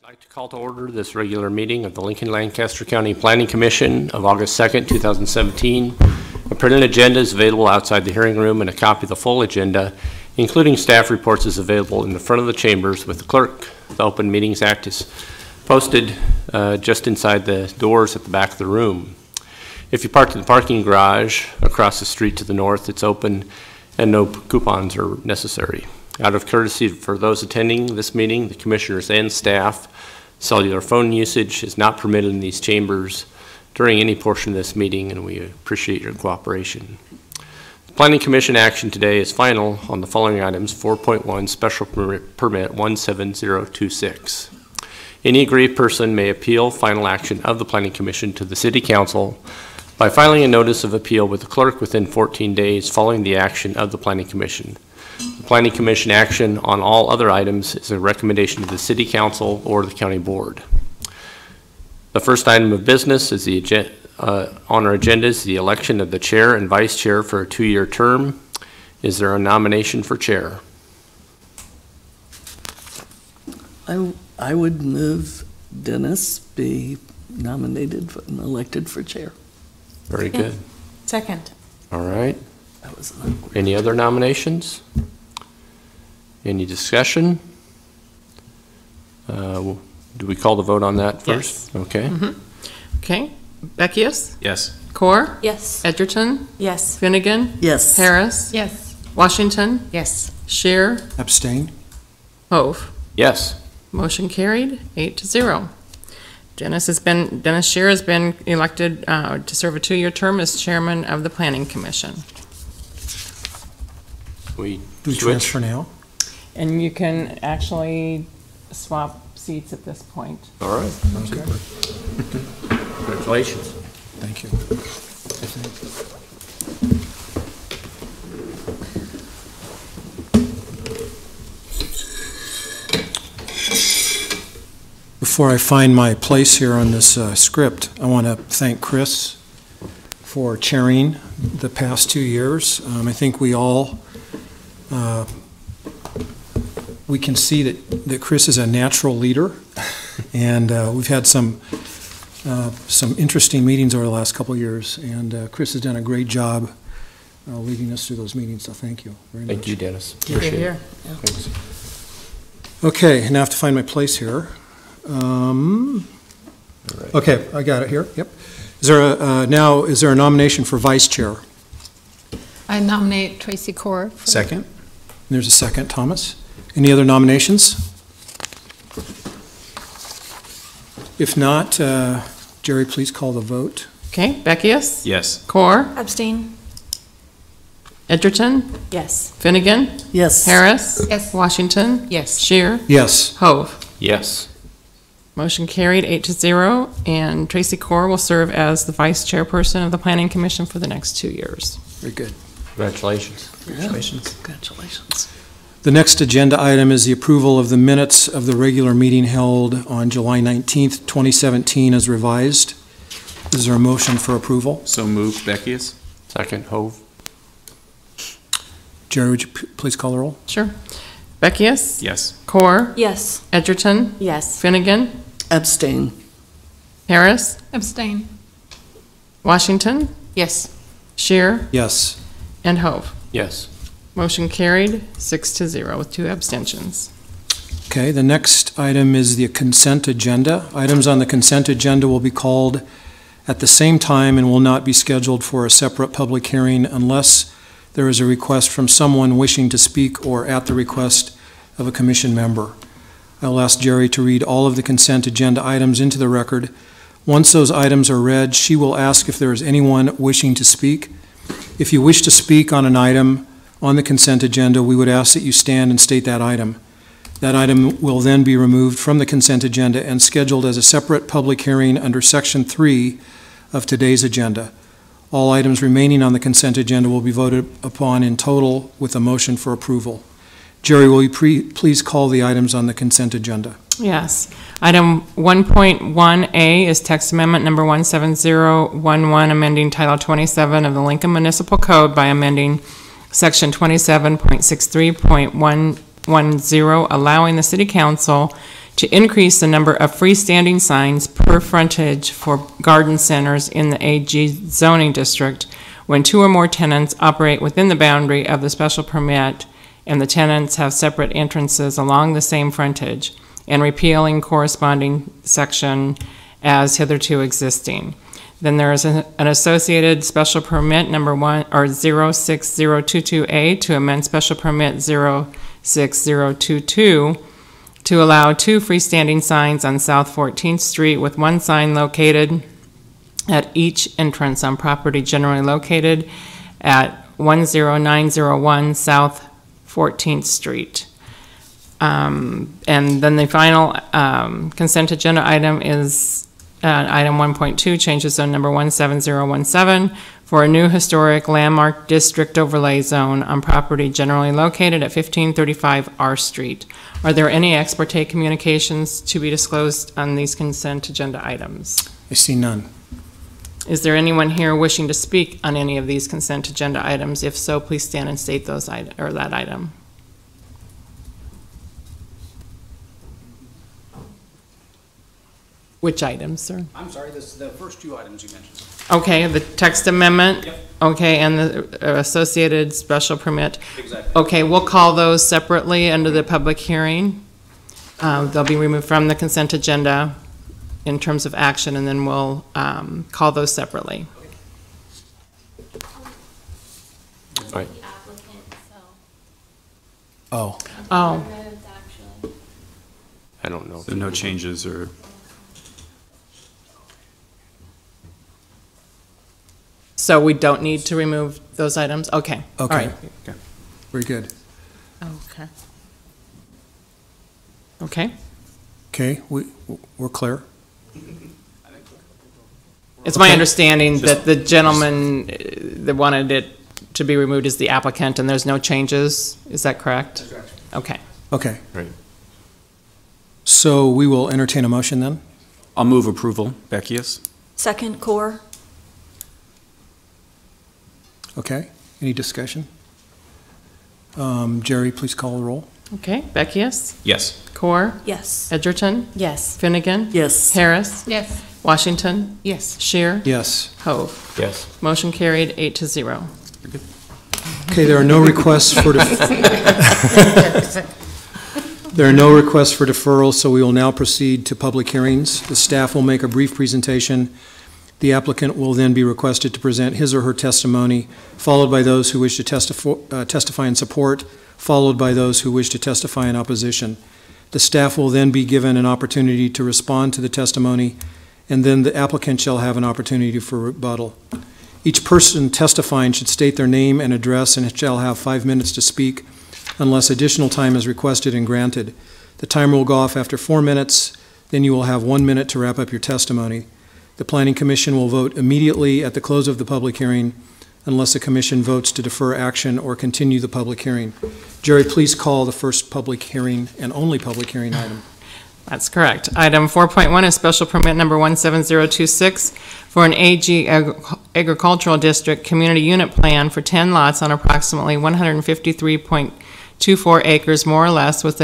I'd like to call to order this regular meeting of the Lincoln-Lancaster County Planning Commission of August 2nd, 2017. A printed agenda is available outside the hearing room, and a copy of the full agenda, including staff reports, is available in the front of the chambers with the clerk. The Open Meetings Act is posted just inside the doors at the back of the room. If you parked in the parking garage across the street to the north, it's open and no coupons are necessary. Out of courtesy for those attending this meeting, the commissioners and staff, cellular phone usage is not permitted in these chambers during any portion of this meeting, and we appreciate your cooperation. The Planning Commission action today is final on the following items: 4.1 Special Permit 17026. Any aggrieved person may appeal final action of the Planning Commission to the City Council by filing a notice of appeal with the clerk within 14 days following the action of the Planning Commission. The Planning Commission action on all other items is a recommendation to the City Council or the County Board. The first item of business is on our agenda is the election of the chair and vice chair for a 2-year term. Is there a nomination for chair? I would move Dennis be nominated and elected for chair. Very good. Second. All right. That was awkward. Any other nominations? Any discussion? Do we call the vote on that first? Yes. Okay. Okay. Beckius? Yes. Core? Yes. Edgerton? Yes. Finnegan? Yes. Harris? Yes. Washington? Yes. Shear? Abstain. Hove? Yes. Motion carried, 8-0. Dennis Shear has been elected to serve a 2-year term as chairman of the Planning Commission. We Do we switch? transfer now? And you can actually swap seats at this point. All right. Okay. Congratulations. Thank you. Before I find my place here on this script, I want to thank Chris for chairing the past 2 years. I think we all we can see that Chris is a natural leader, and we've had some interesting meetings over the last couple of years, and Chris has done a great job leading us through those meetings, so thank you very much. Thank you, Dennis. Here, Appreciate here. it. Thanks. Okay, now I have to find my place here. All right. Okay, I got it here, yep. Is there a nomination for vice chair? I nominate Tracy Core. Second. There's a second, Thomas. Any other nominations? If not, Jerry, please call the vote. Okay, Beckius? Yes. Core? Abstain. Edgerton? Yes. Finnegan? Yes. Harris? Yes. Washington? Yes. Shear? Yes. Hove? Yes. Motion carried, 8-0, and Tracy Core will serve as the vice chairperson of the Planning Commission for the next 2 years. Very good. Congratulations. Congratulations. Congratulations. The next agenda item is the approval of the minutes of the regular meeting held on July 19th, 2017 as revised. Is there a motion for approval? So moved, Beckius. Second, Hove. Jerry, would you please call the roll? Sure. Beckius? Yes. Core? Yes. Edgerton? Yes. Finnegan? Abstain. Harris? Abstain. Washington? Yes. Shear? Yes. And Hove. Yes. Motion carried, 6-0 with 2 abstentions. Okay, the next item is the consent agenda. Items on the consent agenda will be called at the same time and will not be scheduled for a separate public hearing unless there is a request from someone wishing to speak or at the request of a commission member. I will ask Jerry to read all of the consent agenda items into the record. Once those items are read, she will ask if there is anyone wishing to speak. If you wish to speak on an item on the consent agenda, we would ask that you stand and state that item. That item will then be removed from the consent agenda and scheduled as a separate public hearing under Section 3 of today's agenda. All items remaining on the consent agenda will be voted upon in total with a motion for approval. Jerry, will you please call the items on the consent agenda? Yes. Item 1.1A is text amendment number 17011, amending Title 27 of the Lincoln Municipal Code by amending Section 27.63.110, allowing the City Council to increase the number of freestanding signs per frontage for garden centers in the AG zoning district when 2 or more tenants operate within the boundary of the special permit and the tenants have separate entrances along the same frontage, and repealing corresponding section as hitherto existing. Then there is an associated special permit number 06022A to amend special permit 06022 to allow 2 freestanding signs on South 14th Street with 1 sign located at each entrance on property generally located at 10901 South 14th Street. And then the final consent agenda item is item 1.2, changes zone number 17017 for a new historic landmark district overlay zone on property generally located at 1535 R Street. Are there any ex parte communications to be disclosed on these consent agenda items? I see none. Is there anyone here wishing to speak on any of these consent agenda items? If so, please stand and state those that item. Which items, sir? I'm sorry, this is the first 2 items you mentioned. Okay, the text amendment? Yep. Okay, and the associated special permit? Exactly. Okay, we'll call those separately under the public hearing. They'll be removed from the consent agenda in terms of action, and then we'll call those separately. Right. The applicant, so. Oh, Oh, Removed, actually. I don't know. So no changes or, so we don't need to remove those items? Okay. All okay. right. Very good. Okay. Okay. Okay, we're clear. It's my understanding that the gentleman that wanted it to be removed is the applicant, and there's no changes. Is that correct? That's correct. Okay. Okay. Right. So we will entertain a motion then? I'll move approval. Beckius? Second, Core. Okay, any discussion? Jerry, please call the roll. Okay. Beckius? Yes. Core? Yes. Edgerton? Yes. Finnegan? Yes. Harris? Yes. Washington? Yes. Shear? Yes. Hove? Yes. Motion carried 8-0. Okay, there are no requests for there are no requests for deferral, so we will now proceed to public hearings. The staff will make a brief presentation. The applicant will then be requested to present his or her testimony, followed by those who wish to testify in support, followed by those who wish to testify in opposition. The staff will then be given an opportunity to respond to the testimony, and then the applicant shall have an opportunity for rebuttal. Each person testifying should state their name and address and shall have 5 minutes to speak unless additional time is requested and granted. The timer will go off after 4 minutes, then you will have 1 minute to wrap up your testimony. The Planning Commission will vote immediately at the close of the public hearing unless the Commission votes to defer action or continue the public hearing. Jerry, please call the first public hearing and only public hearing item. That's correct. Item 4.1 is special permit number 17026 for an AG agricultural district community unit plan for 10 lots on approximately 153.24 acres, more or less, with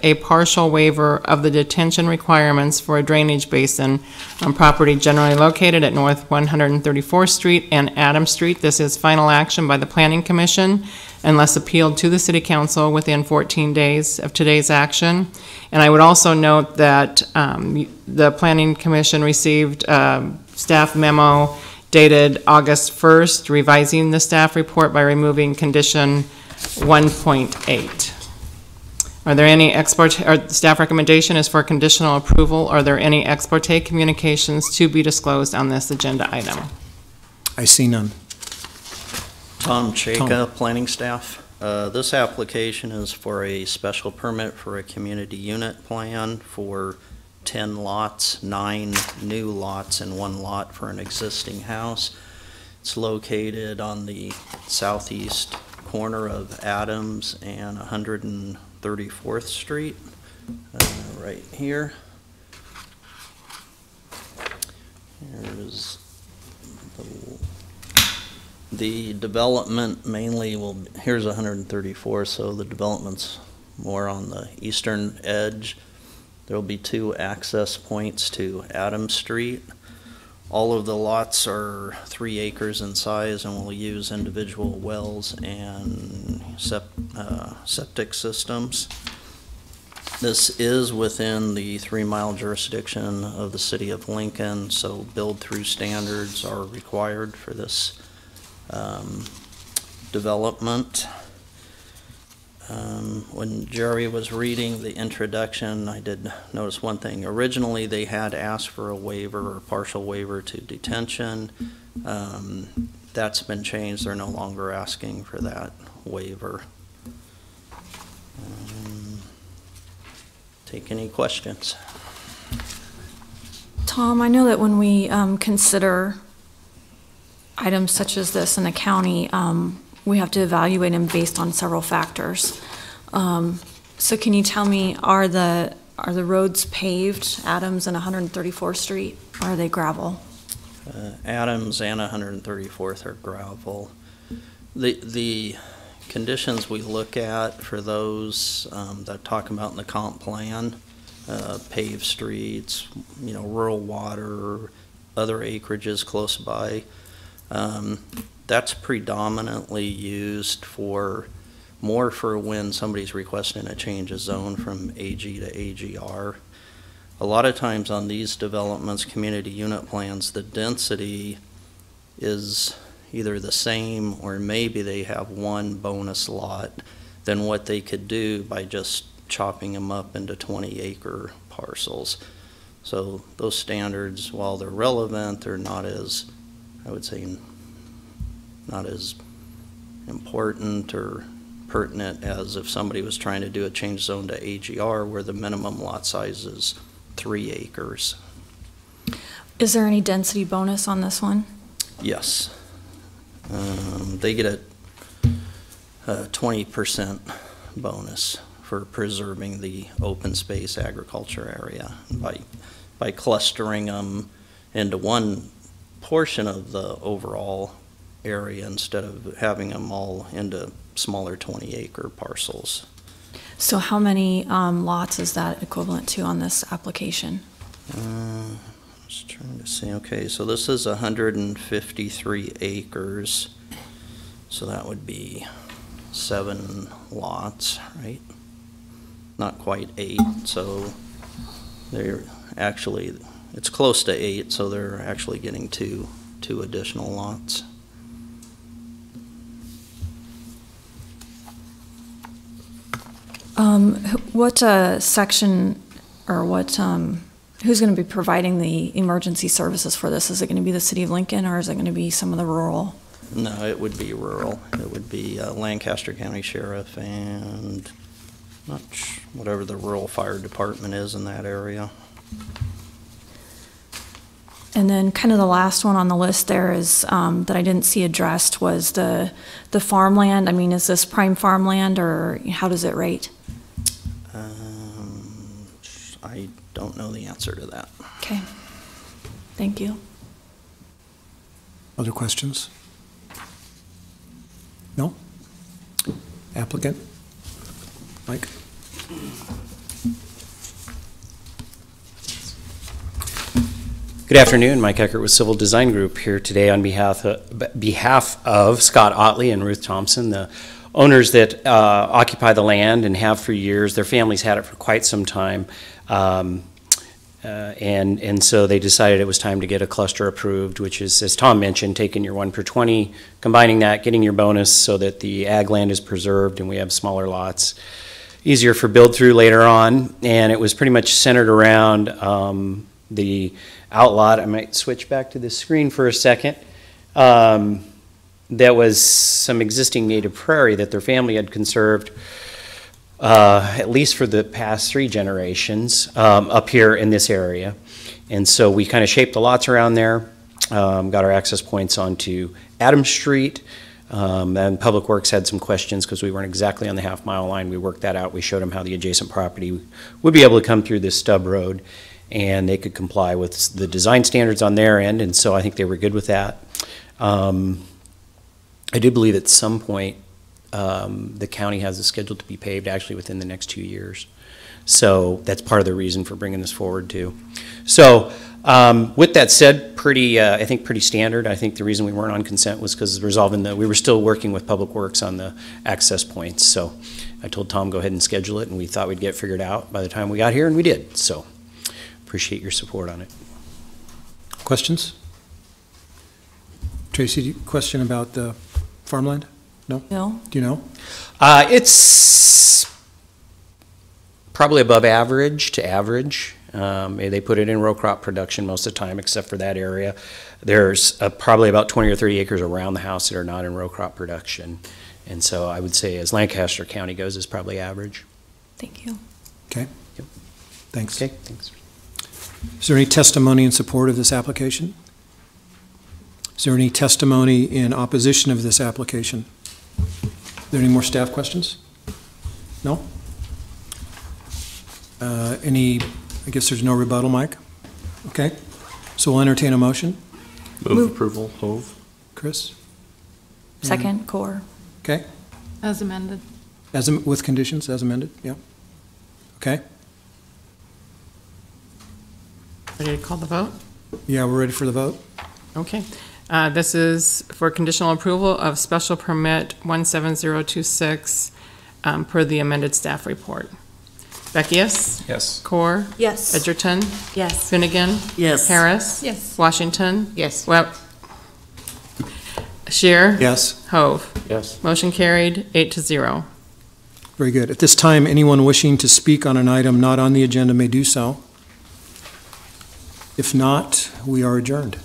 a partial waiver of the detention requirements for a drainage basin on property generally located at North 134th Street and Adams Street. This is final action by the Planning Commission unless appealed to the City Council within 14 days of today's action. And I would also note that the Planning Commission received a staff memo dated August 1st, revising the staff report by removing condition 1.8. Are there any staff recommendation is for conditional approval? Are there any ex parte communications to be disclosed on this agenda item? I see none. Tom Chaka, planning staff. This application is for a special permit for a community unit plan for 10 lots, 9 new lots, and 1 lot for an existing house. It's located on the southeast corner of Adams and 134th Street, right here. Here's the development mainly here's 134, so the development's more on the eastern edge. There'll be 2 access points to Adams Street. All of the lots are 3 acres in size and will use individual wells and septic systems. This is within the 3-mile jurisdiction of the city of Lincoln, so build-through standards are required for this development. When Jerry was reading the introduction, I did notice one thing. Originally, they had asked for a waiver or partial waiver to detention. That's been changed. They're no longer asking for that waiver. Take any questions? Tom, I know that when we consider items such as this in the county, we have to evaluate them based on several factors. So can you tell me, are the roads paved, Adams and 134th Street, or are they gravel? Adams and 134th are gravel. The conditions we look at for those that talk about in the comp plan, paved streets, rural water, other acreages close by, that's predominantly used more for when somebody's requesting a change of zone from AG to AGR. A lot of times on these developments, community unit plans, the density is either the same or maybe they have one bonus lot than what they could do by just chopping them up into 20-acre parcels. So those standards, while they're relevant, they're not as, I would say, not as important or pertinent as if somebody was trying to do a change zone to AGR where the minimum lot size is 3 acres. Is there any density bonus on this one? Yes. They get a 20% bonus for preserving the open space agriculture area by clustering them into one portion of the overall area instead of having them all into smaller 20-acre parcels. So how many lots is that equivalent to on this application? Just trying to see. Okay, so this is 153 acres. So that would be 7 lots, right? Not quite 8. So they're actually, it's close to 8. So they're actually getting two additional lots. What section or what, who's going to be providing the emergency services for this? Is it going to be the city of Lincoln or is it going to be some of the rural? No, it would be rural. It would be Lancaster County Sheriff and whatever the rural fire department is in that area. And then kind of the last one on the list there is that I didn't see addressed was the farmland. I mean, is this prime farmland or how does it rate? I don't know the answer to that. Okay. Thank you. Other questions? No? Applicant? Mike? Good afternoon. Mike Eckert with Civil Design Group here today on behalf of Scott Otley and Ruth Thompson, the owners that occupy the land and have for years. Their families had it for quite some time. And so they decided it was time to get a cluster approved, which is, as Tom mentioned, taking your 1 per 20, combining that, getting your bonus so that the ag land is preserved and we have smaller lots. Easier for build through later on. And it was pretty much centered around the outlot. I might switch back to the screen for a second. There was some existing native prairie that their family had conserved at least for the past 3 generations up here in this area. And so we kind of shaped the lots around there, got our access points onto Adams Street, and Public Works had some questions because we weren't exactly on the half-mile line. We worked that out. We showed them how the adjacent property would be able to come through this stub road, and they could comply with the design standards on their end, and so I think they were good with that. I do believe at some point the county has it scheduled to be paved actually within the next 2 years. So that's part of the reason for bringing this forward too. So with that said, I think pretty standard. I think the reason we weren't on consent was because we were still working with Public Works on the access points. So I told Tom, go ahead and schedule it, and we thought we'd get it figured out by the time we got here, and we did. So appreciate your support on it. Questions? Tracy, question about the farmland? No? No? Do you know? It's probably above average to average. They put it in row crop production most of the time, except for that area. There's probably about 20 or 30 acres around the house that are not in row crop production. And so I would say, as Lancaster County goes, it's probably average. Thank you. Okay. Yep. Thanks. Okay, thanks. Is there any testimony in support of this application? Is there any testimony in opposition of this application? Are there any more staff questions? No? I guess there's no rebuttal, Mike? Okay. So we'll entertain a motion. Move approval, Hove. Chris? Second, Core. Okay. As amended. With conditions, as amended? Yeah. Okay. Ready to call the vote? Yeah, we're ready for the vote. Okay. This is for conditional approval of special permit 17026 per the amended staff report. Beckius? Yes. Core? Yes. Edgerton? Yes. Finnegan? Yes. Harris? Yes. Washington? Yes. Shear? Yes. Hove? Yes. Motion carried, 8-0. Very good. At this time, anyone wishing to speak on an item not on the agenda may do so. If not, we are adjourned.